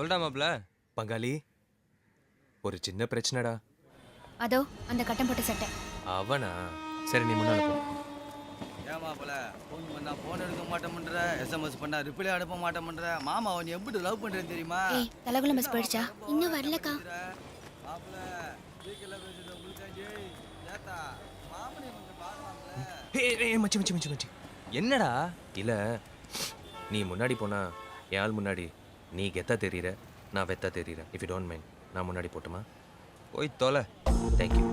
சொல்டா மாப்ள. பங்காளி ஒரு சின்ன பிரச்சனைடா. அதோ அந்த கட்டம் போட்ட சட்டை. அவனா? சரி நீ முன்னால போ. ஏன் மாப்பிள ஃபோன் பண்ணா ஃபோன் எடுக்க மாட்டேன்ற, எஸ்எம்எஸ் பண்ணா ரிப்ளை அனுப்ப மாட்டேன்ற. மாமா அவன் எப்படி லவ் பண்றேன்னு தெரியுமா? ஏய் தலகுல மிஸ் போயிடுச்சா? இன்னும் வரலக்கா. மாப்பிள வீக்கல பேசுறது உங்களுக்காண்டி. ஏத்தா மாமனே கொஞ்சம் பார்க்கலாம்ல. ஏய் மச்சி மச்சி மச்சி மச்சி. என்னடா? இல்ல நீ முன்னாடி போனா என் ஆள் முன்னாடி நீ கெத்தா தெரியற, நான் வெத்தா தெரியறேன். இஃப் யூ டோன்ட் மைண்ட் நான் முன்னாடி போட்டுமா? போய் தொலை. தேங்க்யூ.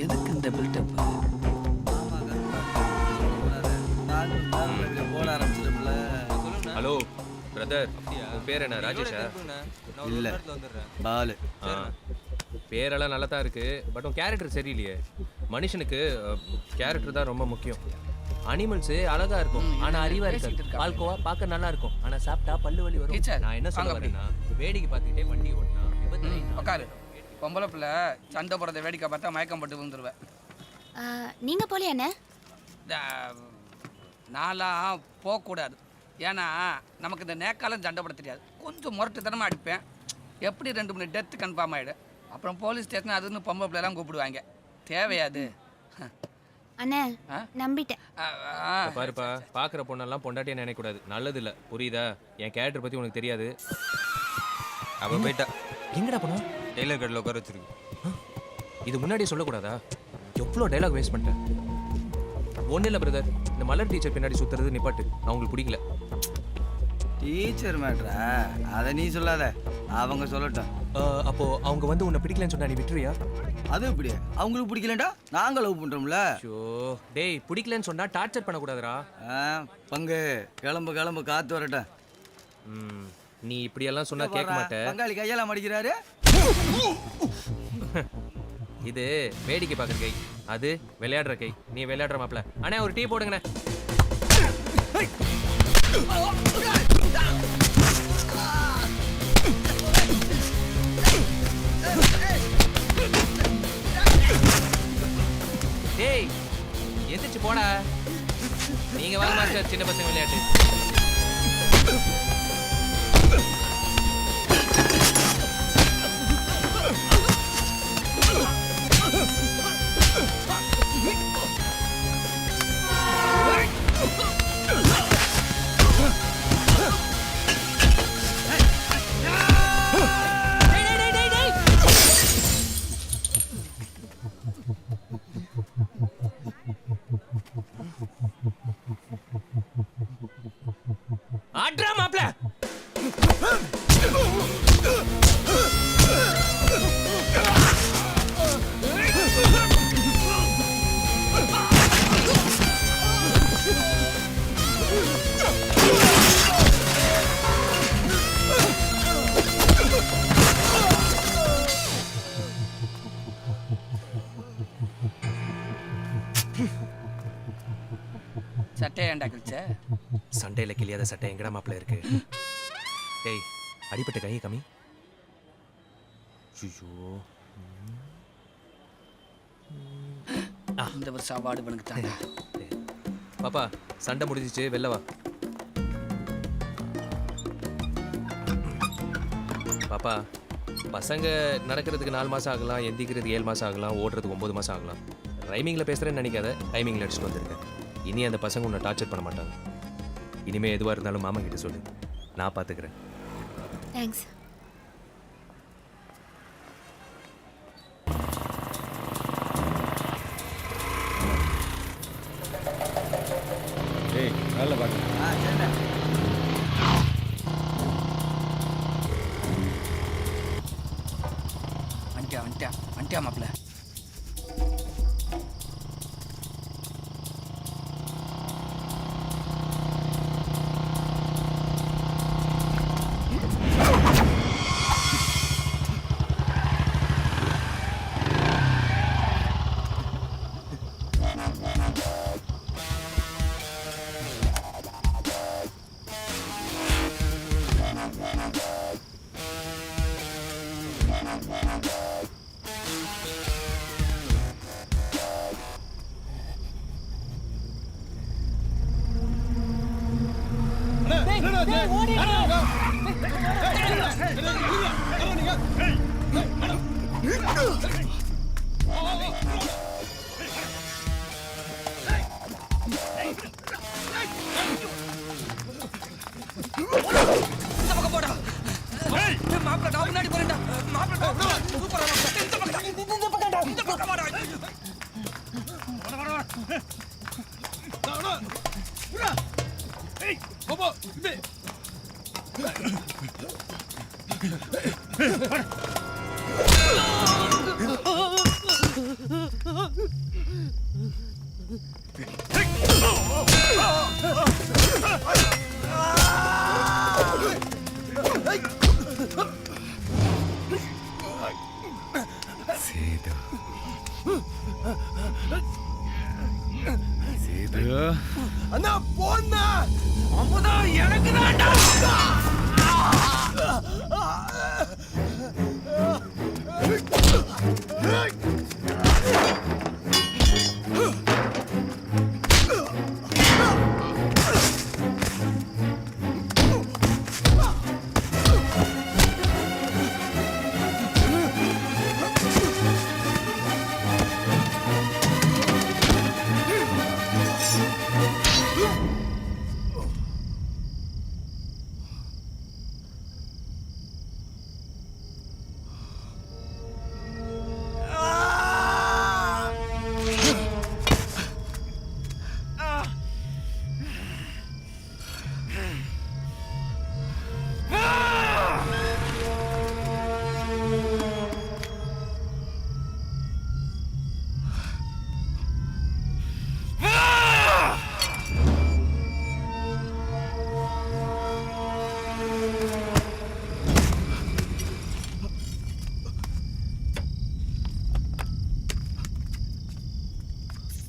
எதுக்கு இந்த பில்டப்? போட ஆரம்பிச்சிட்டோம்ல. ஹலோ பிரதர், உன் பேர் என்ன? ராஜேஷா? இல்ல பாலு. பேரெல்லாம் நல்லா தான் இருக்கு, பட் உன் கேரக்டர் சரியில்லையே. மனுஷனுக்கு கேரக்டர் தான் ரொம்ப முக்கியம். அனிமல்ஸ் அழகா இருக்கும் ஆனா அறிவா இருக்காது. பால்கோவா பார்க்க நல்லா இருக்கும் ஆனா சாப்பிட்டா பல்லு வலி வரும். நான் என்ன சொல்ல வரேன்னா, வேடிக்கை பார்த்துக்கிட்டே வண்டி ஓட்டினா உட்காரு. பொம்பளை பிள்ளை சண்டை போடுறத வேடிக்கை பார்த்தா மயக்கம் போட்டு விழுந்துருவேன். நீங்க போலியா அண்ணே? நான்லாம் போகக்கூடாது. ஏன்னா நமக்கு இந்த நேக்காலம் சண்டை போட தெரியாது. கொஞ்சம் முரட்டுத்தனமாக அடிப்பேன். எப்படி 2 டெத்து கன்ஃபார்ம் ஆகிடும். அப்புறம் போலீஸ் ஸ்டேஷன் அதுன்னு பொம்பளை பிள்ளைலாம் கூப்பிடுவாங்க. தேவையாது. அண்ணே நம்பிட்டேன். பாருப்பா, பாக்குற பொண்ணெல்லாம் பொண்டாட்டியே நினைக்க கூடாது, நல்லது இல்ல, புரியுதா? என் கேரக்டர் பத்தி உனக்கு தெரியாது. அவ போயிட்டா. எங்கடா போனா? டெய்லர் கடையில் உட்கார வச்சிருக்கு. இது முன்னாடியே சொல்லக்கூடாதா? எவ்வளோ டைலாக் வேஸ்ட் பண்ணிட்டேன். ஒன்றும் இல்லை பிரதர், இந்த மலர் டீச்சர் பின்னாடி சுத்துறது நிப்பாட்டு. அவங்களுக்கு பிடிக்கல. டீச்சர் மேட்ரா? அதை நீ சொல்லாத, அவங்க சொல்லட்டும். அப்போ அவங்க வந்து உன்னை பிடிக்கலன்னு சொன்னா நீ விட்டுருவியா? அது எப்படி? அவங்களுக்கு பிடிக்கலண்டா நாங்க லவ் பண்றோம்ல. ஷோ டேய், பிடிக்கலன்னு சொன்னா டார்ச்சர் பண்ணக்கூடாதுடா. பங்கு கிளம்பு கிளம்பு, காத்து வரட்டும். நீ இப்படியெல்லாம் சொன்னா கேட்க மாட்டேன். பங்காளி கையெல்லாம் மடிக்கிறாரு. இது வேடிக்கை பார்க்குற கை, அது விளையாடுற கை. நீ விளையாடுற மாப்பிள. அண்ணா ஒரு டீ போடுங்கண்ணே. டேய் எந்திரிச்சு போடா. நீங்க வாங்க மாஸ்டர், சின்ன பசங்க விளையாட்டு. ஆட்ரா மாப்ள. சட்டையை ஏன்டா கிழிச்ச? சண்டையில கிளியாத சட்டை எங்கடா மாப்பிள்ள இருக்கு? டேய் அடிப்பட்ட கையை கம்மி. ஐயோ, இந்த வருஷம் அவார்டு எனக்கு தாங்க. பாப்பா சண்டை முடிஞ்சிச்சு, வெளில வா. பாப்பா, பசங்க நடக்கிறதுக்கு 4 மாசம் ஆகலாம், எந்திக்கிறதுக்கு 7 மாசம் ஆகலாம், ஓடுறதுக்கு 9 மாசம் ஆகலாம். ரைமிங்கில் பேசுகிறேன்னு நினைக்காத, டைமிங்கில் அடிச்சுட்டு வந்திருக்கேன். இனி அந்த பசங்க உன்னை டார்ச்சர் பண்ண மாட்டாங்க. இனிமேல் எதுவாக இருந்தாலும் மாமா கிட்ட சொல்லு, நான் பார்த்துக்கிறேன். தேங்க்ஸ். ஏய் நல்ல பாட்டு. சரிண்ணே. வந்துட்டியா மாப்பிள்ள? இந்த பக்கம் போடா. மாப்பிள்ளை நான் முன்னாடி போறேன்டா. மாப்பிள்ளை சூப்பரா இந்த பக்கம் இந்த பக்கம் வாடா. அண்ணா போண்ணா அம்புதான் எனக்கு தான்டா.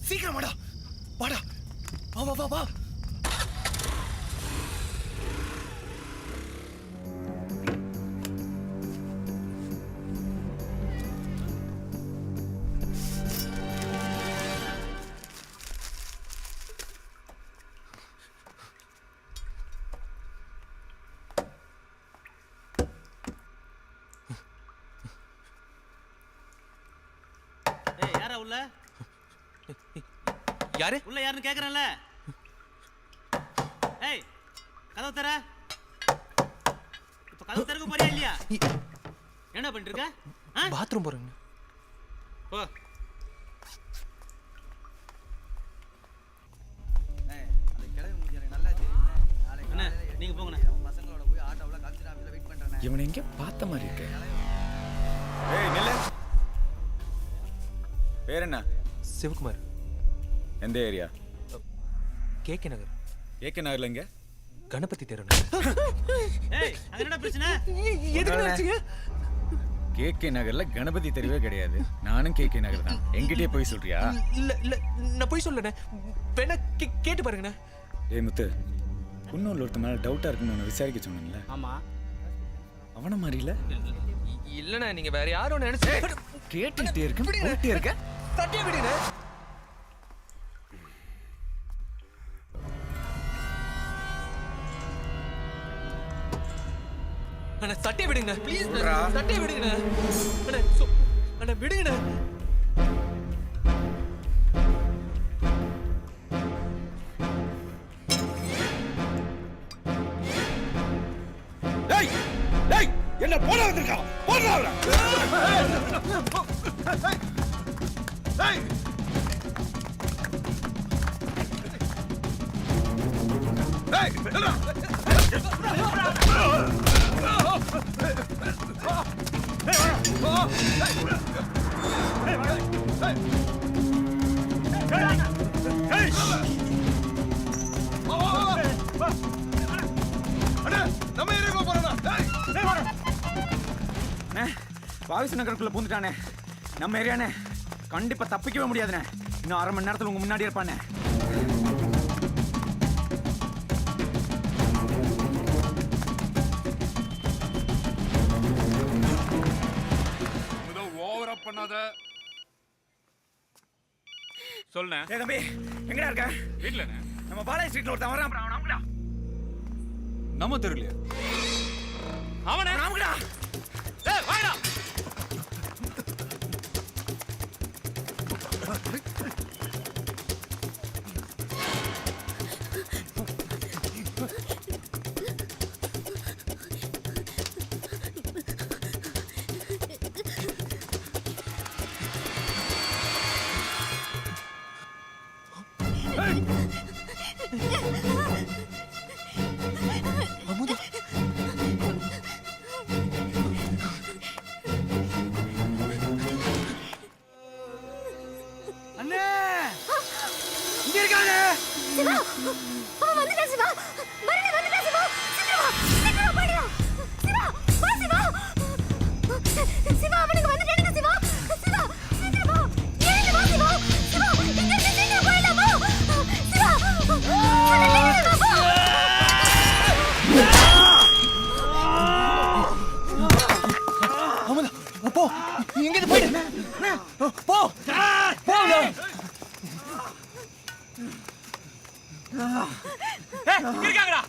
சீக்கிரம் வாடா வாடா வா வா வா வா யாரா உள்ள யாரு? உள்ள யாருன்னு கேக்குறேன்ல. ஏய் கதவு தர. இப்ப கதவு திறக்க போறியா இல்லையா? என்ன பண்ணிட்டு இருக்க? பாத்ரூம் போறேங்க. போ. அந்த கிளவி முடிஞ்ச எனக்கு நல்லா தெரியும். நாளைக்கு அண்ணே, காலையில நீங்க போங்கண்ணே. என் பசங்களோட போய் ஆட்டோவில் கல்ச்சர் ஆஃபீஸில் வெயிட் பண்ணுறேன். இவனை எங்க பார்த்த மாதிரி இருக்கு. ஏய் நில்லு. பேர் என்ன? சிவகுமார். எந்த ஏரியா? கேகே நகர். ஏகே நகர்ல எங்க? கணபதி தெரு. ஏய் அங்க என்ன பிரச்சனை? கேகே நகர்ல கணபதி தெருவே கிடையாது. நானும் கேகே நகர் தான். எங்கிட்டயே போய் சொல்றியா? இல்ல இல்ல நான் போய் சொல்லனே. வேணா கேட்டு பாருங்கண்ணே. ஏய் முத்து, இன்னொரு ஒருத்த மேல டவுட்டா இருக்குன்னு உன்னை விசாரிக்க சொன்னேன்ல. ஆமா. அவன மாதிரி இல்ல? இல்லண்ணே, நீங்க வேற யாரும் நினைச்சு கேட்டுக்கிட்டே இருக்க போயிட்டே இருக்க. தட்டிய விடுங்க. அண்ணா சட்டை விடுங்க ப்ளீஸ். சட்டை விடுங்க அண்ணா. அண்ணா விடுங்க. டேய் டேய் என்ன போட வந்திருக்கா? போடா அவள. டேய் டேய் நில்லு. வாவிஸ் நகருக்குள்ள பூந்துட்டானே. நம்ம ஏரியானே, கண்டிப்பா தப்பிக்கவே முடியாதுண்ணே. இன்னும் அரை மணி நேரத்துல உங்க முன்னாடி இருப்பானே. ஓவரா பண்ணாத. சொல்லுண்ணே. ஏய் தம்பி, எங்கடா இருக்க? வீட்லண்ணே. நம்ம பாலாஜி ஸ்ட்ரீட்ல ஒருத்தன் வரான். அப்புறம் அவன் அமுக்குடா. நம்ம தெருலையா? அவனை அமுக்குடா. ஏய் வாடா. சிவா அவன் வந்துட்டான் சிவா மரணி வந்துட்டான் சிவா சீக்கிரம் போடியா சிவா வா சிவா சிவா அவனுக்கு வந்துட்டானுங்க சிவா சிவா சீக்கிரம் வா ஏன் வா சிவா சிவா இங்க சீக்கிரம் போயிடலாம் வா சிவா போ எங்க போயிடு போ போ இருக்காங்கடா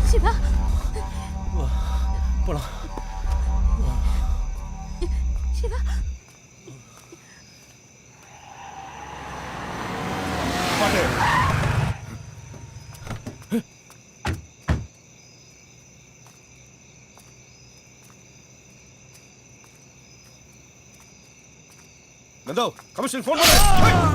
சிவா போலாம் சிவா நந்தோ கமிஷன் ஃபோன் பண்ணு